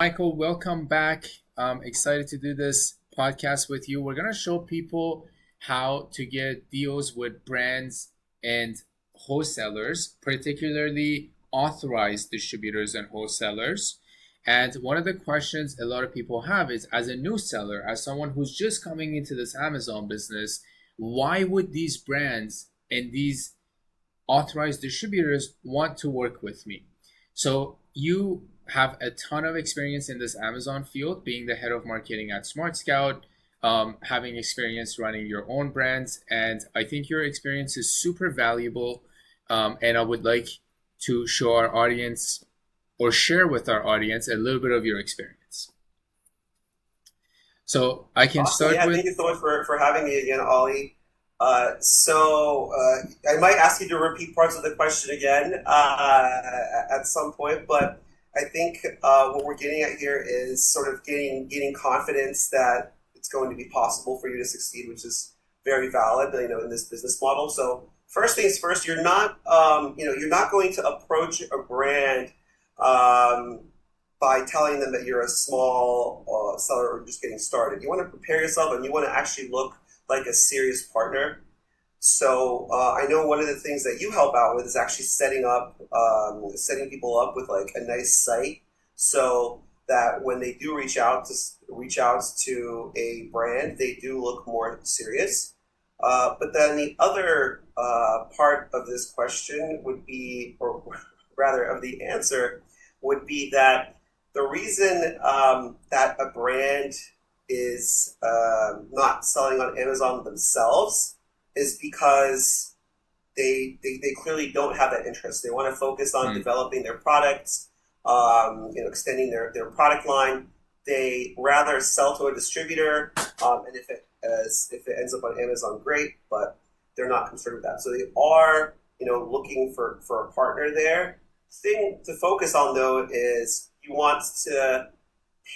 Michael, welcome back. I'm excited to do this podcast with you. We're going to show people how to get deals with brands and wholesalers, particularly authorized distributors and wholesalers. And one of the questions a lot of people have is, as a new seller, as someone who's just coming into this Amazon business, why would these brands and these authorized distributors want to work with me? So you have a ton of experience in this Amazon field, being the head of marketing at Smart Scout, having experience running your own brands, and I think your experience is super valuable. And I would like to show our audience or share with our audience a little bit of your experience. So I can Awesome. start Yeah, with thank you so much for having me again, Ollie. I might ask you to repeat parts of the question again at some point, but I think what we're getting at here is sort of gaining confidence that it's going to be possible for you to succeed, which is very valid, in this business model. So first things first, you're not going to approach a brand um, by telling them that you're a small seller or just getting started. You want to prepare yourself and you want to actually look like a serious partner. So I know one of the things that you help out with is actually setting people up with like a nice site, so that when they do reach out to a brand, they do look more serious. But then the other part of this question would be, or rather of the answer, would be that the reason that a brand is not selling on Amazon themselves is because they clearly don't have that interest. They want to focus on mm, developing their products, extending their product line. They rather sell to a distributor, and if it ends up on Amazon, great. But they're not concerned with that. So they are, looking for a partner there. Thing to focus on though is you want to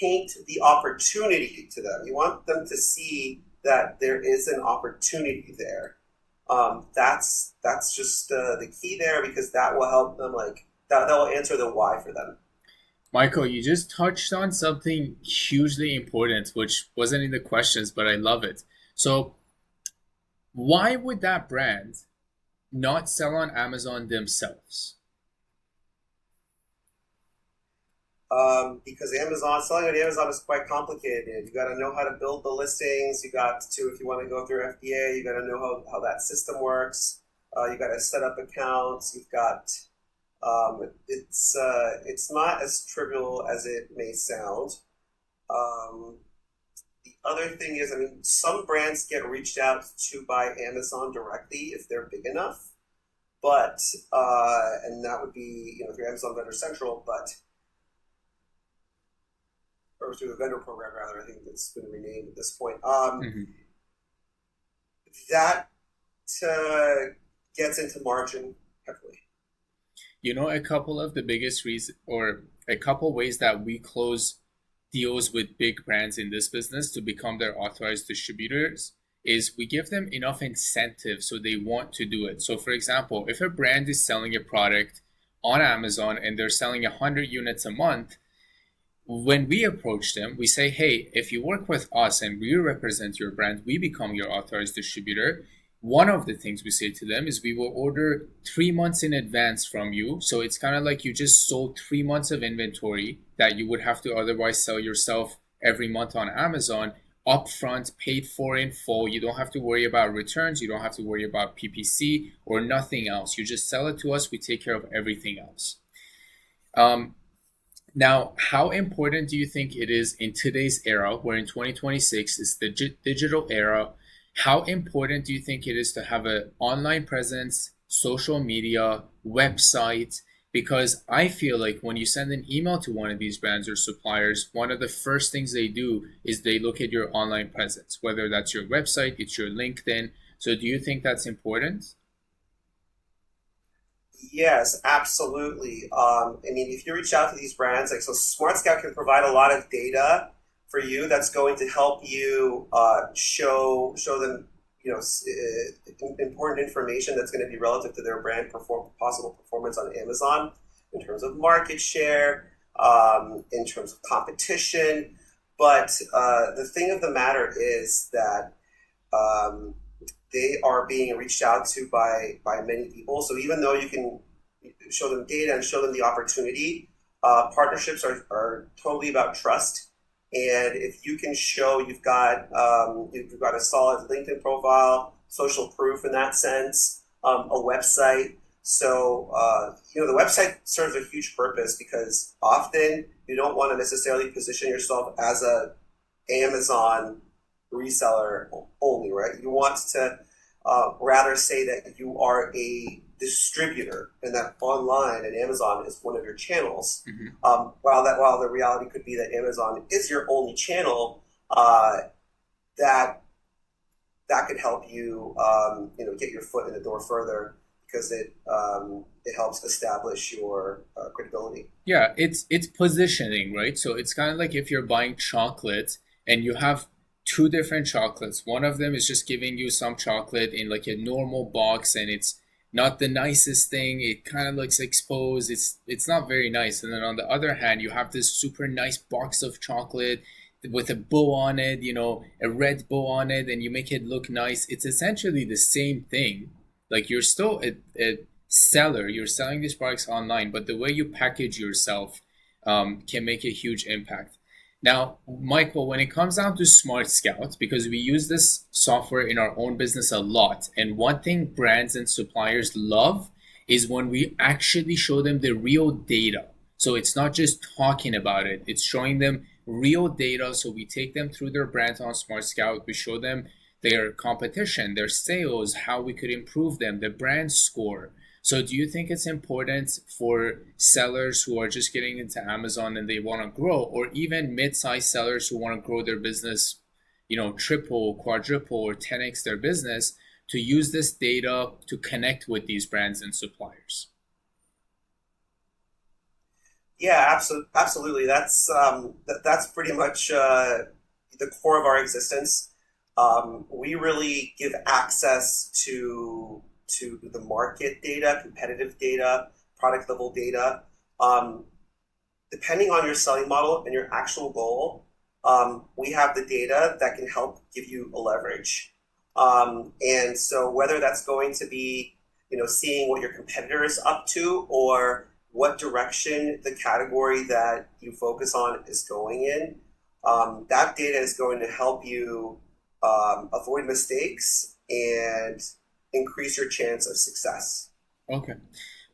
paint the opportunity to them. You want them to see that there is an opportunity there. That's just the key there, because that will help them, like that will answer the why for them. Michael, you just touched on something hugely important, which wasn't in the questions, but I love it. So, why would that brand not sell on Amazon themselves? Because selling on Amazon is quite complicated. You got to know how to build the listings. You got to, if you want to go through FBA, you got to know how that system works. You got to set up accounts. You've got it's not as trivial as it may sound. Um, the other thing is, I mean, some brands get reached out to by Amazon directly if they're big enough, but and that would be through Amazon Vendor Central, but or through the vendor program rather. I think it's been renamed at this point. Mhm. That gets into margin heavily. You know, a couple of the biggest reasons, or a couple ways that we close deals with big brands in this business to become their authorized distributors is we give them enough incentive so they want to do it. So, for example, if a brand is selling a product on Amazon and they're selling 100 units a month, when we approach them, we say, hey, if you work with us and we represent your brand, we become your authorized distributor. One of the things we say to them is we will order 3 months in advance from you. So it's kind of like you just sold 3 months of inventory that you would have to otherwise sell yourself every month on Amazon upfront, paid for in full. You don't have to worry about returns. You don't have to worry about PPC or nothing else. You just sell it to us. We take care of everything else. Um, Now, how important do you think it is in today's era, where in 2026 is the digital era? How important do you think it is to have an online presence, social media, website? Because I feel like when you send an email to one of these brands or suppliers, one of the first things they do is they look at your online presence, whether that's your website, it's your LinkedIn. So, do you think that's important? Yes, absolutely. I mean, if you reach out to these brands, like so, Smart Scout can provide a lot of data for you that's going to help you show them important information that's going to be relative to their brand possible performance on Amazon in terms of market share. in terms of competition. But the thing of the matter is that um, they are being reached out to by many people. So even though you can show them data and show them the opportunity, partnerships are totally about trust. And if you can show you've got a solid LinkedIn profile, social proof in that sense, a website. So the website serves a huge purpose because often you don't want to necessarily position yourself as a Amazon reseller only, right? You want to rather say that you are a distributor and that online and Amazon is one of your channels. Hmm. While the reality could be that Amazon is your only channel, that that could help you get your foot in the door further because it helps establish your credibility. Yeah, it's positioning, right? So it's kind of like if you're buying chocolate and you have two different chocolates. One of them is just giving you some chocolate in like a normal box and it's not the nicest thing. It kind of looks exposed. It's not very nice. And then on the other hand, you have this super nice box of chocolate with a bow on it, a red bow on it, and you make it look nice. It's essentially the same thing. Like you're still a seller, you're selling these products online, but the way you package yourself can make a huge impact. Now, Michael, when it comes down to Smart Scout, because we use this software in our own business a lot, and one thing brands and suppliers love is when we actually show them the real data. So it's not just talking about it, it's showing them real data. So we take them through their brand on Smart Scout, we show them their competition, their sales, how we could improve them, the brand score. So do you think it's important for sellers who are just getting into Amazon and they want to grow, or even mid-sized sellers who want to grow their business, triple, quadruple, or 10x their business to use this data to connect with these brands and suppliers? Yeah, absolutely. That's pretty much the core of our existence. We really give access to the market data, competitive data, product level data. Um, Depending on your selling model and your actual goal, we have the data that can help give you a leverage. And so whether that's going to be, seeing what your competitor is up to or what direction the category that you focus on is going in, that data is going to help you avoid mistakes and increase your chance of success. Okay.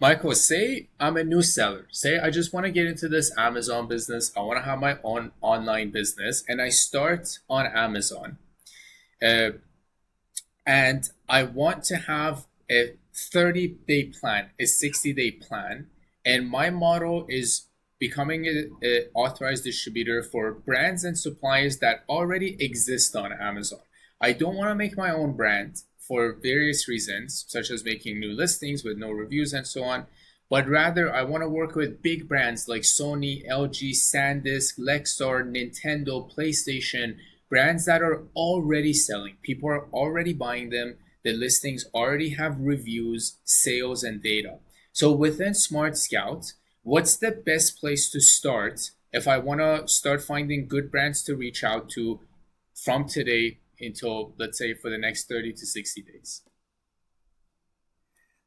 Michael, say I'm a new seller. Say I just want to get into this Amazon business. I want to have my own online business and I start on Amazon. Uh, and I want to have a 30-day plan, a 60-day plan, and my model is becoming a authorized distributor for brands and suppliers that already exist on Amazon. I don't want to make my own brand for various reasons, such as making new listings with no reviews and so on. But rather, I want to work with big brands like Sony, LG, SanDisk, Lexar, Nintendo, PlayStation, brands that are already selling. People are already buying them. The listings already have reviews, sales, and data. So within Smart Scout, what's the best place to start if I want to start finding good brands to reach out to from today until, let's say, for the next 30 to 60 days?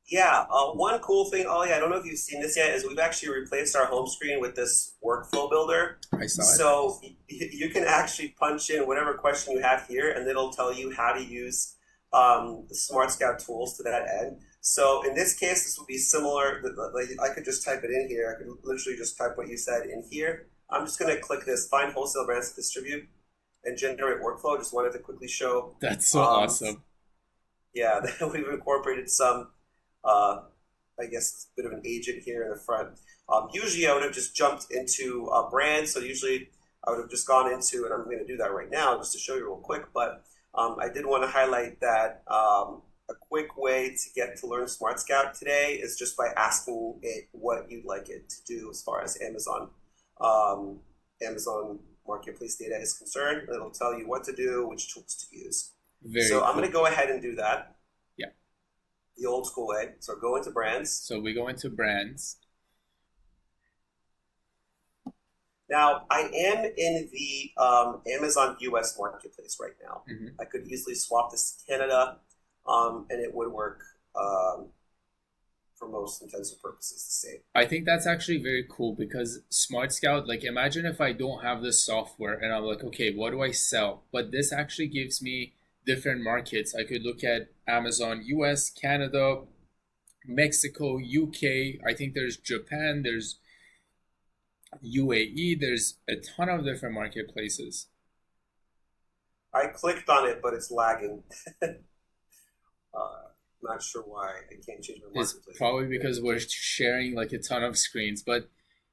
Yeah, one cool thing, Ollie, I don't know if you've seen this yet, is we've actually replaced our home screen with this workflow builder. I saw it. So you can actually punch in whatever question you have here, and it'll tell you how to use the Smart Scout tools to that end. So in this case, this would be similar. Like I could just type it in here. I could literally just type what you said in here. I'm just going to click this, find wholesale brands to distribute, and generate workflow. Just wanted to quickly show. That's so Um, awesome. yeah, we've incorporated some uh, I guess, a bit of an agent here in the front. Usually, I would have just jumped into a brand. So usually, I would have just gone into, and I'm going to do that right now just to show you real quick. But I did want to highlight that a quick way to get to learn Smart Scout today is just by asking it what you'd like it to do as far as um, Amazon Marketplace data is concerned. It'll tell you what to do, which tools to use. Very So I'm going to cool. go ahead and do that Yeah. the old school way. So go into brands. So we go into brands. Now, I am in the Amazon US marketplace right now. Mhm. I could easily swap this to Canada, and it would work um, for most intents and purposes the same. I think that's actually very cool because Smart Scout, like imagine if I don't have this software and I'm like, okay, what do I sell? But this actually gives me different markets. I could look at Amazon US, Canada, Mexico, UK. I think there's Japan, there's UAE, there's a ton of different marketplaces. I clicked on it, but it's lagging. Not sure why I can't change my It's marketplace. probably because we're sharing like a ton of screens, but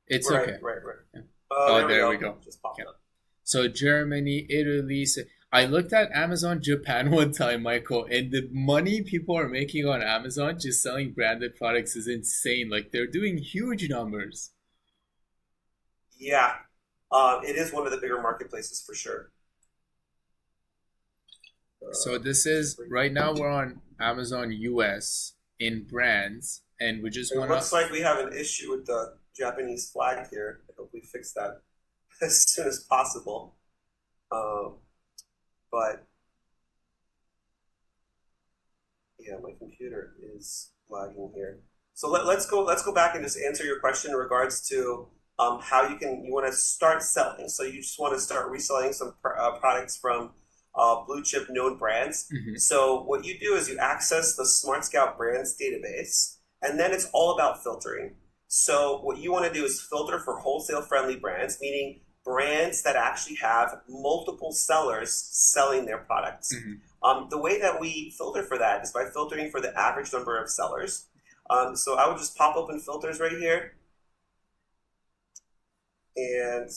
it's Right, okay. right, right. Yeah. There we There we go. go. Just popped Yeah. up. So Germany, Italy. I looked at Amazon Japan one time, Michael, and the money people are making on Amazon just selling branded products is insane. Like they're doing huge numbers. Yeah, it is one of the bigger marketplaces for sure. So this Just is bring right now we're on Amazon US in brands, and we just It wanna. looks like we have an issue with the Japanese flag here. I hope we fix that as soon as possible. Um, but yeah, my computer is lagging here. So let's go back and just answer your question in regards to how you want to start selling. So you just want to start reselling some products from blue chip known brands. Mhm. So what you do is you access the Smart Scout brands database, and then it's all about filtering. So what you want to do is filter for wholesale friendly brands, meaning brands that actually have multiple sellers selling their products. Mhm. The way that we filter for that is by filtering for the average number of sellers. So I would just pop open filters right here, and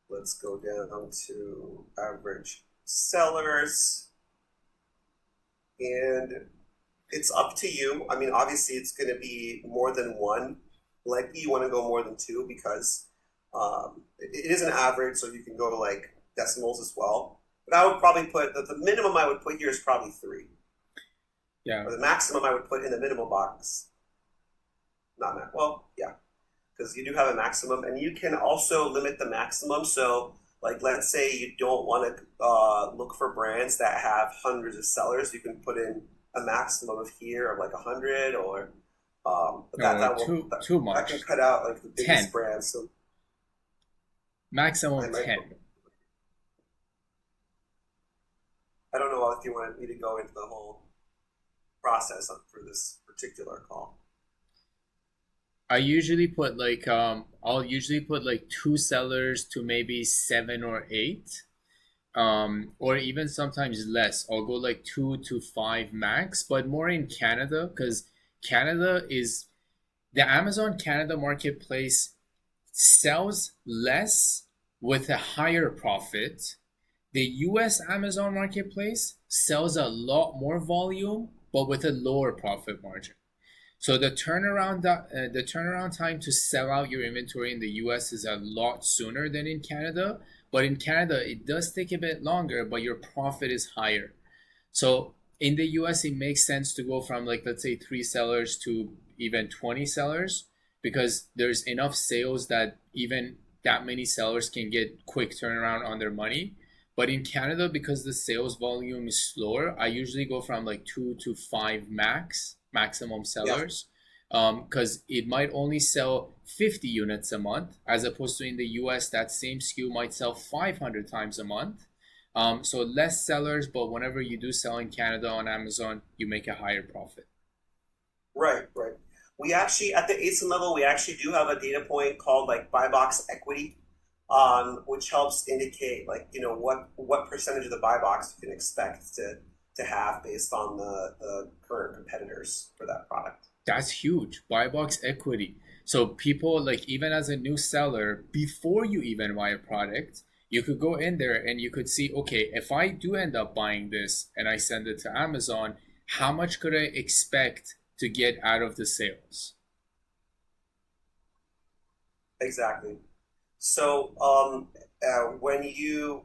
let's go down to average sellers, and it's up to you. I mean, obviously, it's going to be more than one. Likely, you want to go more than two because it is an average, so you can go to like decimals as well. But I would probably put the minimum I would put here is probably three, Yeah. or the maximum I would put in the minimum box. Not max. Well, yeah, because you do have a maximum, and you can also limit the maximum. So, like, let's say you don't want to look for brands that have hundreds of sellers, you can put in a maximum of here of like 100, or but No, too that can much. cut out like the biggest 10. brands. So I Maximum might, 10. I don't know if you want me to go into the whole process for this particular call. I'll usually put like two sellers to maybe seven or eight, or even sometimes less. I'll go like two to five max, but more in Canada because Canada is the Amazon Canada marketplace sells less with a higher profit. The US Amazon marketplace sells a lot more volume, but with a lower profit margin. So the turnaround time to sell out your inventory in the US is a lot sooner than in Canada, but in Canada it does take a bit longer, but your profit is higher. So in the US, it makes sense to go from like let's say three sellers to even 20 sellers because there's enough sales that even that many sellers can get quick turnaround on their money. But in Canada, because the sales volume is slower, I usually go from like two to five maximum Yeah, sellers. Because it might only sell 50 units a month, as opposed to in the US, that same SKU might sell 500 times a month. So less sellers, but whenever you do sell in Canada on Amazon, you make a higher profit. right, right. We actually at the ASIN level, we actually do have a data point called like buy box equity, which helps indicate like what percentage of the buy box you can expect to have based on the current competitors for that product. That's huge. Buy box equity. So people like even as a new seller, before you even buy a product, you could go in there and you could see, okay, if I do end up buying this and I send it to Amazon, how much could I expect to get out of the sales? Exactly. So when you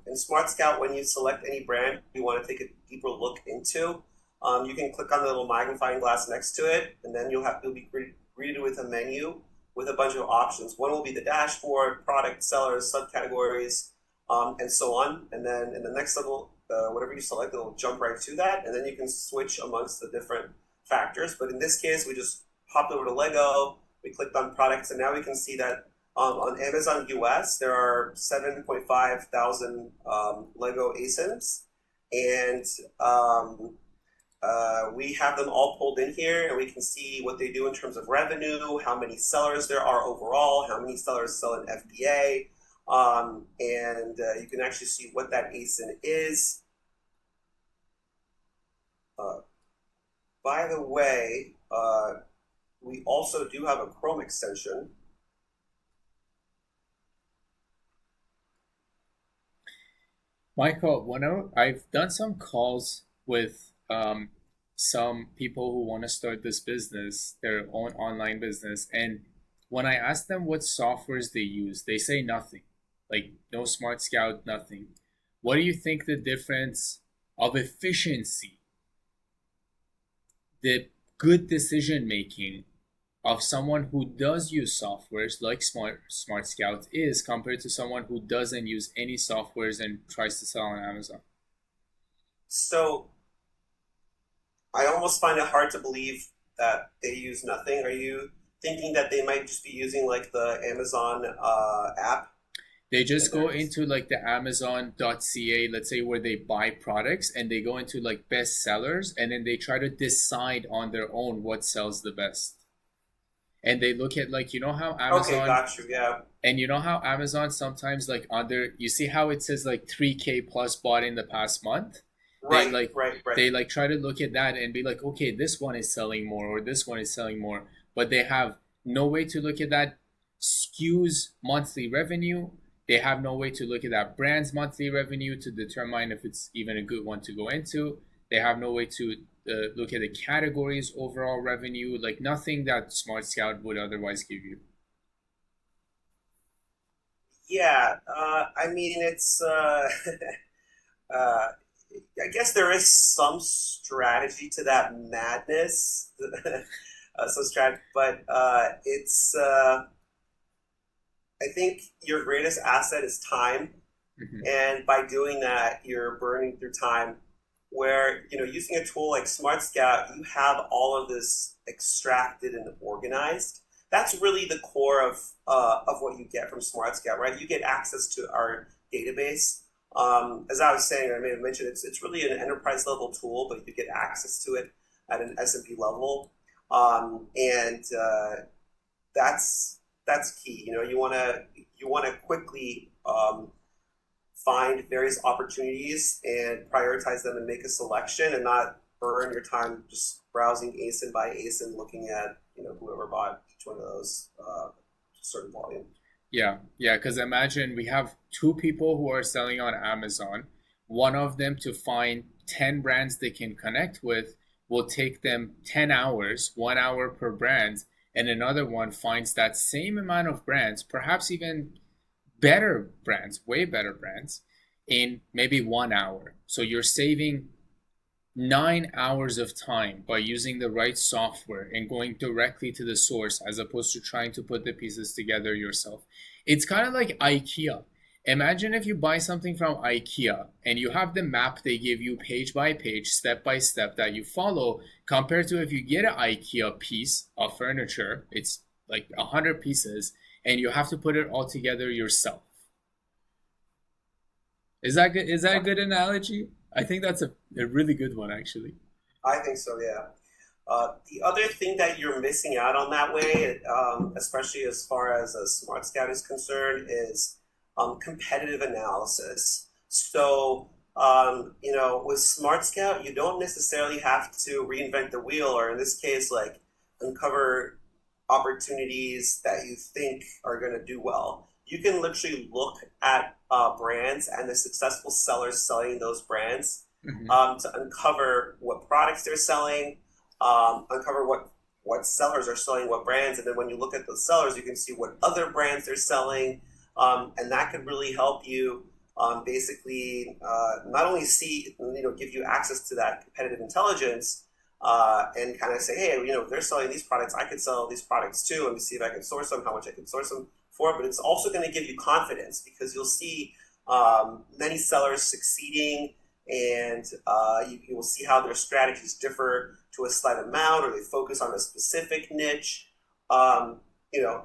in Smart Scout, when you select any brand you want to take a deeper look into, you can click on the little magnifying glass next to it, and then you'll be greeted with a menu with a bunch of options. One will be the dashboard, product, sellers, subcategories, and so on. And then in the next level, whatever you select, it'll jump right to that, and then you can switch amongst the different factors. But in this case, we just hopped over to Lego, we clicked on products, and now we can see that on Amazon US, there are 7.5 thousand Lego ASINs, and we have them all pulled in here, and we can see what they do in terms of revenue, how many sellers there are overall, how many sellers sell in FBA, and you can actually see what that ASIN is. Uh, by the way, we also do have a Chrome extension. Michael, I've done some calls with some people who want to start this business, their own online business, and when I ask them what softwares they use, they say nothing, like no Smart Scout, nothing. What do you think the difference of efficiency, the good decision making of someone who does use softwares like Smart Scout is compared to someone who doesn't use any softwares and tries to sell on Amazon? So I almost find it hard to believe that they use nothing. Are you thinking that they might just be using like the Amazon app? They just And go there's into like the Amazon.ca, let's say where they buy products, and they go into like best sellers, and then they try to decide on their own what sells the best. And they look at, like, okay, got you. Yeah, Amazon sometimes, like, under, you see how it says like 3K plus bought in the past month. they right, like right, right. they like try to look at that and be like, okay, this one is selling more or this one is selling more, but they have no way to look at that SKU's monthly revenue. They have no way to look at that brand's monthly revenue to determine if it's even a good one to go into. They have no way to look at the categories overall revenue, like nothing that Smart Scout would otherwise give you. Yeah, I mean it's uh, I guess there is some strategy to that madness, some strategy, but it's I think your greatest asset is time, Hmm. and by doing that, you're burning through time. Where using a tool like Smart Scout, you have all of this extracted and organized. That's really the core of what you get from Smart Scout, right? You get access to our database. As I was saying, I may have mentioned it's really an enterprise level tool, but you get access to it at an S&P level, and that's key. You want to quickly find various opportunities and prioritize them and make a selection, and not burn your time just browsing ASIN by ASIN, looking at whoever bought each one of those certain volume. Yeah, yeah, because imagine we have two people who are selling on Amazon. One of them, to find 10 brands they can connect with, will take them 10 hours, 1 hour per brand, and another one finds that same amount of brands, perhaps even better brands, way better brands, in maybe 1 hour. So you're saving 9 hours of time by using the right software and going directly to the source as opposed to trying to put the pieces together yourself. It's kind of like IKEA. Imagine if you buy something from IKEA and you have the map they give you page by page, step by step that you follow, compared to if you get an IKEA piece of furniture, it's like 100 pieces, and you have to put it all together yourself. Is that good? Is that a good analogy? I think that's a really good one, actually. I think so, yeah. The other thing that you're missing out on that way, especially as far as a Smart Scout is concerned, is competitive analysis. So, with Smart Scout, you don't necessarily have to reinvent the wheel, or in this case, like uncover opportunities that you think are going to do well. You can literally look at brands and the successful sellers selling those brands, Hmm. to uncover what products they're selling, uncover what sellers are selling, what brands, and then when you look at the sellers, you can see what other brands they're selling, and that could really help you basically not only give you access to that competitive intelligence, and kind of say, hey, if they're selling these products, I could sell these products too. Let me see if I can source them, how much I can source them for. But it's also going to give you confidence because you'll see many sellers succeeding, and you will see how their strategies differ to a slight amount, or they focus on a specific niche. Um, you know,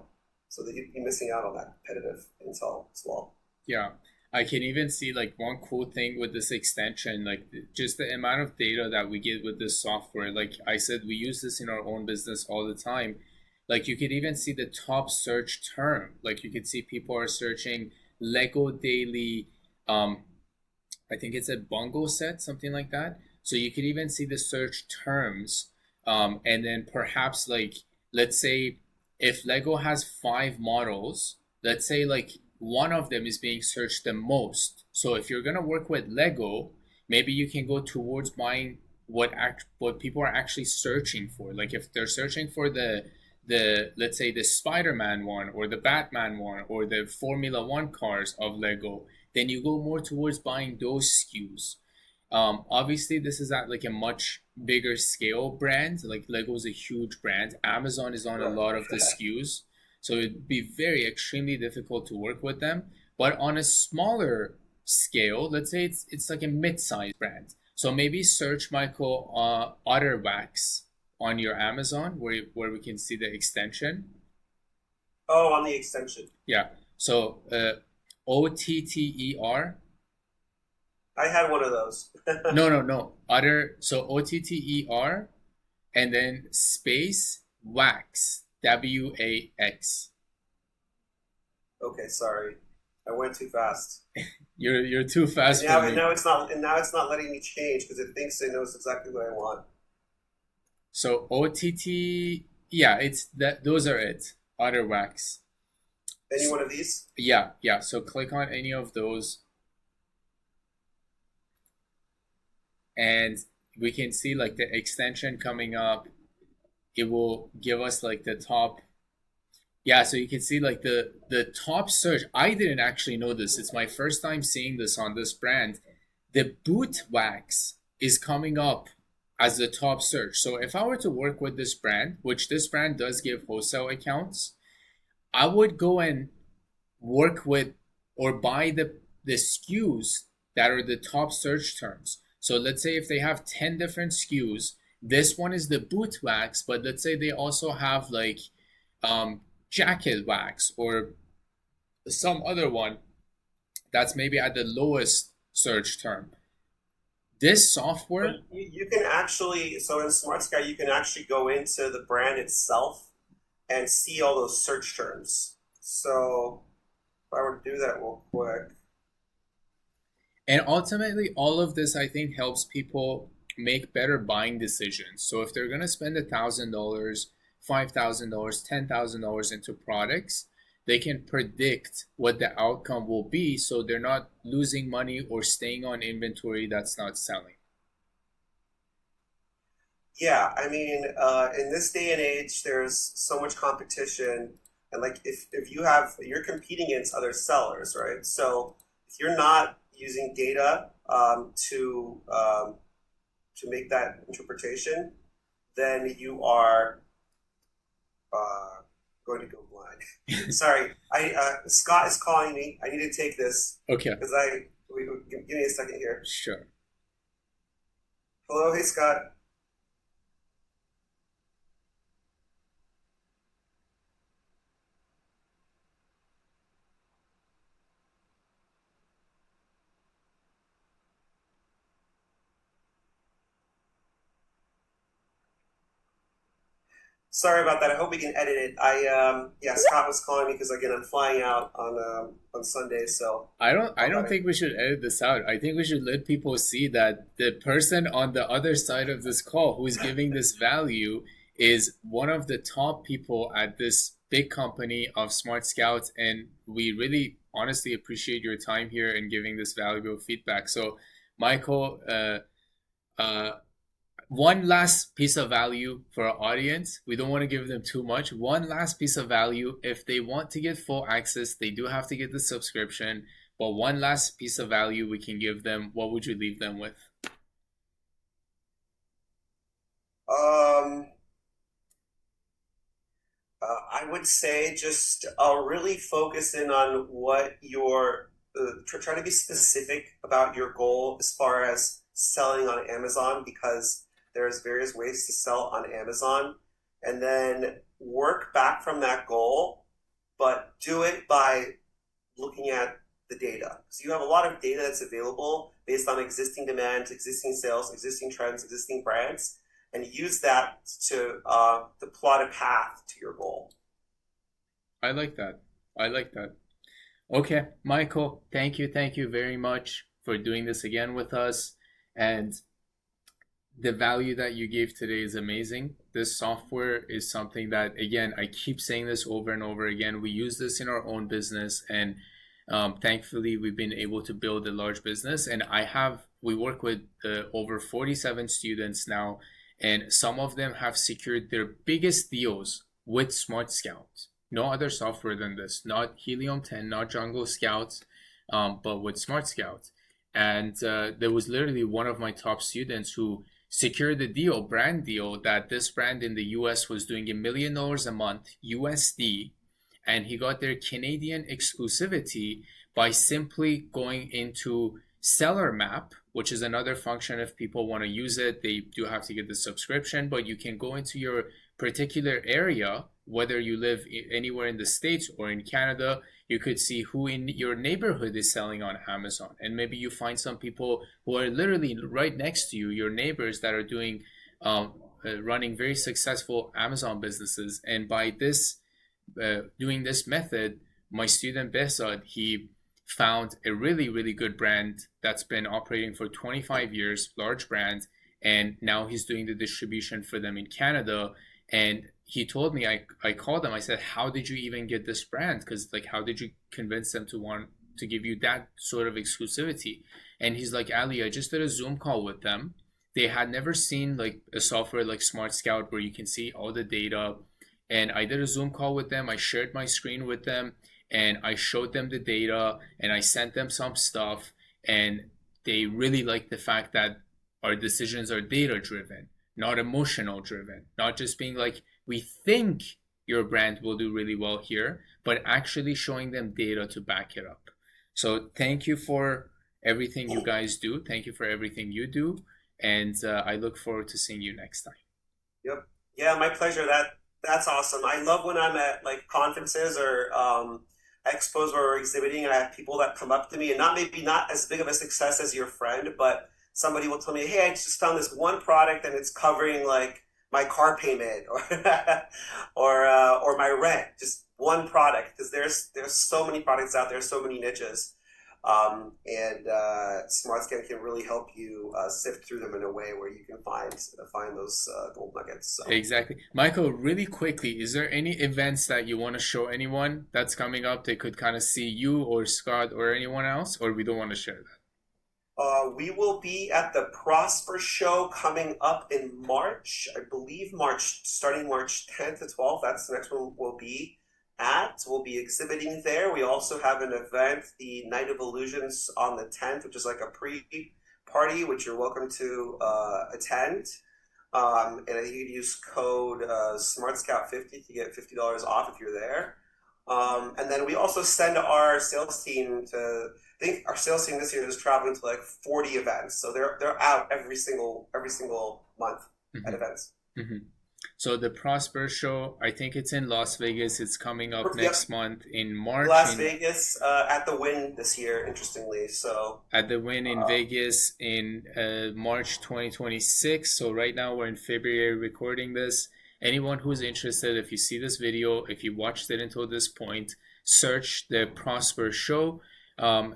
so that you'd be missing out on that competitive intel as well. Yeah. I can even see like one cool thing with this extension, like just the amount of data that we get with this software. Like I said, we use this in our own business all the time. Like you could even see the top search term. Like you could see people are searching Lego Daily, um, I think it's a bongo set, something like that. So you could even see the search terms. And then perhaps like, let's say if Lego has five models, let's say like one of them is being searched the most. So if you're gonna work with Lego, maybe you can go towards buying what people are actually searching for. Like if they're searching for the let's say the Spider-Man one or the Batman one or the Formula One cars of Lego, then you go more towards buying those SKUs. Obviously, this is at like a much bigger scale brand. Like Lego is a huge brand. Amazon is on a Right. lot of the SKUs, so it'd be very extremely difficult to work with them. But on a smaller scale, let's say it's like a mid-sized brand. So maybe search Michael Otter Wax on your Amazon where we can see the extension. Oh, on the extension. Yeah. So OTTER. I had one of those. No, no, no. Other, so OTTER and then space wax, WAX. Okay, sorry. I went too fast. You're too And fast for now, and me. now it's not, and now it's not letting me change because it thinks it knows exactly what I want. So OTT, yeah, it's that those are it. Other wax. Any one of these? Yeah, yeah. So click on any of those and we can see like the extension coming up. It will give us like the top. Yeah, so you can see like the top search. I didn't actually know this. It's my first time seeing this on this brand. The boot wax is coming up as the top search. So if I were to work with this brand, which this brand does give wholesale accounts, I would go and work with or buy the SKUs that are the top search terms. So let's say if they have 10 different SKUs, this one is the boot wax, but let's say they also have like um, jacket wax or some other one that's maybe at the lowest search term. This But software, you can actually, so in Smart Sky, you can actually go into the brand itself and see all those search terms. So if I were to do that real quick, and ultimately all of this I think helps people make better buying decisions. So if they're going to spend $1,000, $5,000, $10,000 into products, they can predict what the outcome will be so they're not losing money or staying on inventory that's not selling. yeah, I mean, in this day and age, there's so much competition, and like if you're competing against other sellers, right? So if you're not using data to make that interpretation, then you are uh, going to go blind. Sorry, I Scott is calling me. I need to take this Okay, because give me a second here. sure. Hello, hey Scott. Sorry about that. I hope we can edit it. Yeah, Scott was calling me because again I'm flying out on Sunday, so I I'll don't gotta. think we should edit this out. I think we should let people see that the person on the other side of this call who is giving this value is one of the top people at this big company of Smart Scouts, and we really honestly appreciate your time here and giving this valuable feedback. So, Michael, uh, one last piece of value for our audience. We don't want to give them too much. One last piece of value. If they want to get full access, they do have to get the subscription. But one last piece of value we can give them. What would you leave them with? Um, I would say just really focus in on what your try to be specific about your goal as far as selling on Amazon because there's various ways to sell on Amazon, and then work back from that goal, but do it by looking at the data. So you have a lot of data that's available based on existing demand, existing sales, existing trends, existing brands, and use that to plot a path to your goal. I like that. I like that. Okay, Michael, thank you very much for doing this again with us. And the value that you gave today is amazing. This software is something that, again, I keep saying this over and over again. We use this in our own business, and thankfully, we've been able to build a large business. And we work with over 47 students now, and some of them have secured their biggest deals with Smart Scout. No other software than this, not Helium 10, not Jungle Scouts, but with Smart Scout. And there was literally one of my top students who secured the deal, brand deal, that this brand in the US was doing $1 million a month USD, and he got their Canadian exclusivity by simply going into Seller Map, which is another function if people want to use it. They do have to get the subscription, but you can go into your particular area, whether you live anywhere in the States or in Canada. You could see who in your neighborhood is selling on Amazon. And maybe you find some people who are literally right next to you, your neighbors that are running very successful Amazon businesses. And by doing this method, my student Besad, he found a really, really good brand that's been operating for 25 years, large brand, and now he's doing the distribution for them in Canada. And he told me, I called him, I said, how did you even get this brand? Because like, how did you convince them to want to give you that sort of exclusivity? And he's like, Ali, I just did a Zoom call with them. They had never seen like a software like Smart Scout where you can see all the data. And I did a Zoom call with them. I shared my screen with them and I showed them the data and I sent them some stuff. And they really like the fact that our decisions are data driven, not emotional driven, not just being like, we think your brand will do really well here, but actually showing them data to back it up. So thank you for everything you guys do. Thank you for everything you do. And I look forward to seeing you next time. Yep. Yeah, my pleasure. That's awesome. I love when I'm at like conferences or expos where we're exhibiting, and I have people that come up to me, and not maybe not as big of a success as your friend, but somebody will tell me, "Hey, I just found this one product, and it's covering like my car payment or or my rent." Just one product because there's so many products out there, so many niches. And SmartScan can really help you sift through them in a way where you can find those gold nuggets. So Exactly. Michael, really quickly, is there any events that you want to show anyone that's coming up? They could kind of see you or Scott or anyone else, or we don't want to share that? we will be at the Prosper Show coming up in March. I believe starting March 10th to 12th. That's the next one we'll be at. We'll be exhibiting there. We also have an event, the Night of Illusions, on the 10th, which is like a pre-party, which you're welcome to attend. And I think you can use code SmartScout50 to get $50 off if you're there. And then we also send our sales team to. I think our sales team this year is traveling to like 40 events, so they're out every single month at Hmm. events. Hmm. So the Prosper Show, I think it's in Las Vegas. It's coming up Yep, next month in March Las in Vegas at the Win this year. Interestingly, so at the Win in uh, Vegas in March 2026. So right now we're in February recording this. Anyone who's interested, if you see this video, if you watched it until this point, search the Prosper Show.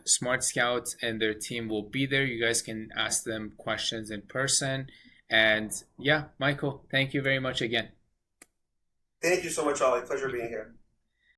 Smart Scouts and their team will be there. You guys can ask them questions in person. And yeah, Michael, thank you very much again. thank you so much, Ollie. Pleasure being here.